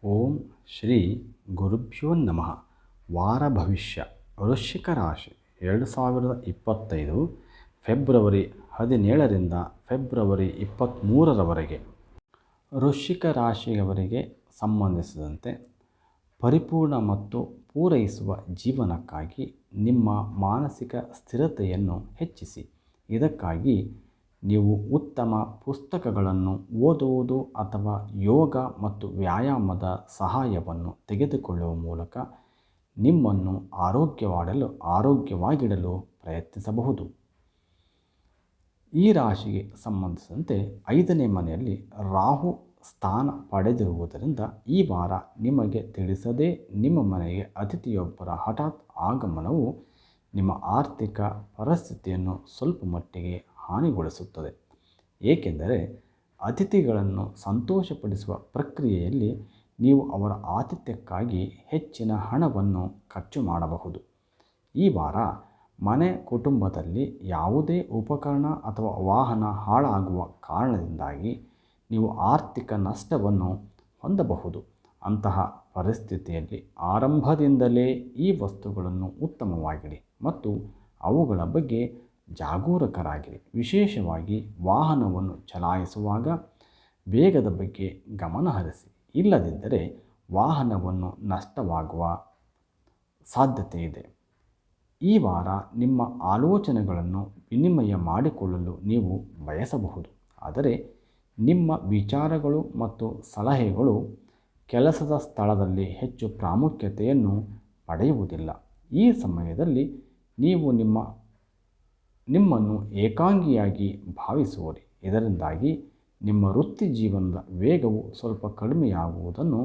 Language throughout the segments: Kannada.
ಓಂ ಶ್ರೀ ಗುರುಭ್ಯೋ ನಮಃ. ವಾರ ಭವಿಷ್ಯ ವೃಶ್ಚಿಕ ರಾಶಿ 2025 ಫೆಬ್ರವರಿ 17ರಿಂದ ಫೆಬ್ರವರಿ 23ರವರೆಗೆ. ವೃಶ್ಚಿಕ ರಾಶಿಯವರಿಗೆ ಸಂಬಂಧಿಸಿದಂತೆ ಪರಿಪೂರ್ಣ ಮತ್ತು ಪೂರೈಸುವ ಜೀವನಕ್ಕಾಗಿ ನಿಮ್ಮ ಮಾನಸಿಕ ಸ್ಥಿರತೆಯನ್ನು ಹೆಚ್ಚಿಸಿ. ಇದಕ್ಕಾಗಿ ನೀವು ಉತ್ತಮ ಪುಸ್ತಕಗಳನ್ನು ಓದುವುದು ಅಥವಾ ಯೋಗ ಮತ್ತು ವ್ಯಾಯಾಮದ ಸಹಾಯವನ್ನು ತೆಗೆದುಕೊಳ್ಳುವ ಮೂಲಕ ನಿಮ್ಮನ್ನು ಆರೋಗ್ಯವಾಗಿಡಲು ಪ್ರಯತ್ನಿಸಬಹುದು. ಈ ರಾಶಿಗೆ ಸಂಬಂಧಿಸಿದಂತೆ 5ನೇ ಮನೆಯಲ್ಲಿ ರಾಹು ಸ್ಥಾನ ಪಡೆದಿರುವುದರಿಂದ ಈ ವಾರ ನಿಮಗೆ ತಿಳಿಸದೇ ನಿಮ್ಮ ಮನೆಗೆ ಅತಿಥಿಯೊಬ್ಬರ ಹಠಾತ್ ಆಗಮನವು ನಿಮ್ಮ ಆರ್ಥಿಕ ಪರಿಸ್ಥಿತಿಯನ್ನು ಸ್ವಲ್ಪ ಮಟ್ಟಿಗೆ ಹಾನಿಗೊಳಿಸುತ್ತದೆ. ಏಕೆಂದರೆ ಅತಿಥಿಗಳನ್ನು ಸಂತೋಷಪಡಿಸುವ ಪ್ರಕ್ರಿಯೆಯಲ್ಲಿ ನೀವು ಅವರ ಆತಿಥ್ಯಕ್ಕಾಗಿ ಹೆಚ್ಚಿನ ಹಣವನ್ನು ಖರ್ಚು ಮಾಡಬಹುದು. ಈ ವಾರ ಮನೆ ಕುಟುಂಬದಲ್ಲಿ ಯಾವುದೇ ಉಪಕರಣ ಅಥವಾ ವಾಹನ ಹಾಳಾಗುವ ಕಾರಣದಿಂದಾಗಿ ನೀವು ಆರ್ಥಿಕ ನಷ್ಟವನ್ನು ಹೊಂದಬಹುದು. ಅಂತಹ ಪರಿಸ್ಥಿತಿಯಲ್ಲಿ ಆರಂಭದಿಂದಲೇ ಈ ವಸ್ತುಗಳನ್ನು ಉತ್ತಮವಾಗಿಡಿ ಮತ್ತು ಅವುಗಳ ಬಗ್ಗೆ ಜಾಗರೂಕರಾಗಿರಿ. ವಿಶೇಷವಾಗಿ ವಾಹನವನ್ನು ಚಲಾಯಿಸುವಾಗ ವೇಗದ ಬಗ್ಗೆ ಗಮನ ಹರಿಸಿ. ಇಲ್ಲದಿದ್ದರೆ ವಾಹನವನ್ನು ನಷ್ಟವಾಗುವ ಸಾಧ್ಯತೆ ಇದೆ. ಈ ವಾರ ನಿಮ್ಮ ಆಲೋಚನೆಗಳನ್ನು ವಿನಿಮಯ ಮಾಡಿಕೊಳ್ಳಲು ನೀವು ಬಯಸಬಹುದು, ಆದರೆ ನಿಮ್ಮ ವಿಚಾರಗಳು ಮತ್ತು ಸಲಹೆಗಳು ಕೆಲಸದ ಸ್ಥಳದಲ್ಲಿ ಹೆಚ್ಚು ಪ್ರಾಮುಖ್ಯತೆಯನ್ನು ಪಡೆಯುವುದಿಲ್ಲ. ಈ ಸಮಯದಲ್ಲಿ ನೀವು ನಿಮ್ಮನ್ನು ಏಕಾಂಗಿಯಾಗಿ ಭಾವಿಸುವಿರಿ. ಇದರಿಂದಾಗಿ ನಿಮ್ಮ ವೃತ್ತಿ ಜೀವನದ ವೇಗವು ಸ್ವಲ್ಪ ಕಡಿಮೆಯಾಗುವುದನ್ನು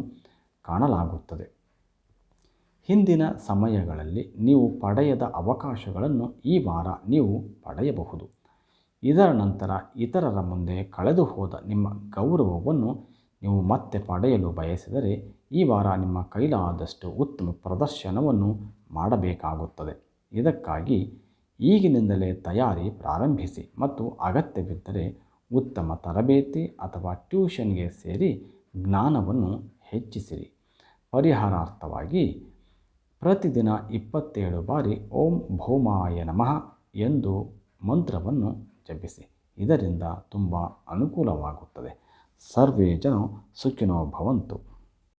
ಕಾಣಲಾಗುತ್ತದೆ. ಹಿಂದಿನ ಸಮಯಗಳಲ್ಲಿ ನೀವು ಪಡೆಯದ ಅವಕಾಶಗಳನ್ನು ಈ ವಾರ ನೀವು ಪಡೆಯಬಹುದು. ಇದರ ನಂತರ ಇತರರ ಮುಂದೆ ಕಳೆದು ಹೋದ ನಿಮ್ಮ ಗೌರವವನ್ನು ನೀವು ಮತ್ತೆ ಪಡೆಯಲು ಬಯಸಿದರೆ ಈ ವಾರ ನಿಮ್ಮ ಕೈಲಾದಷ್ಟು ಉತ್ತಮ ಪ್ರದರ್ಶನವನ್ನು ಮಾಡಬೇಕಾಗುತ್ತದೆ. ಇದಕ್ಕಾಗಿ ಈಗಿನಿಂದಲೇ ತಯಾರಿ ಪ್ರಾರಂಭಿಸಿ ಮತ್ತು ಅಗತ್ಯವಿದ್ದರೆ ಉತ್ತಮ ತರಬೇತಿ ಅಥವಾ ಟ್ಯೂಷನ್ಗೆ ಸೇರಿ ಜ್ಞಾನವನ್ನು ಹೆಚ್ಚಿಸಿರಿ. ಪರಿಹಾರಾರ್ಥವಾಗಿ ಪ್ರತಿದಿನ 27 ಬಾರಿ ಓಂ ಭೌಮಾಯ ನಮಃ ಎಂದು ಮಂತ್ರವನ್ನು ಜಪಿಸಿ. ಇದರಿಂದ ತುಂಬ ಅನುಕೂಲವಾಗುತ್ತದೆ. ಸರ್ವೇ ಜನ ಸುಖಿನೋ ಭವಂತು.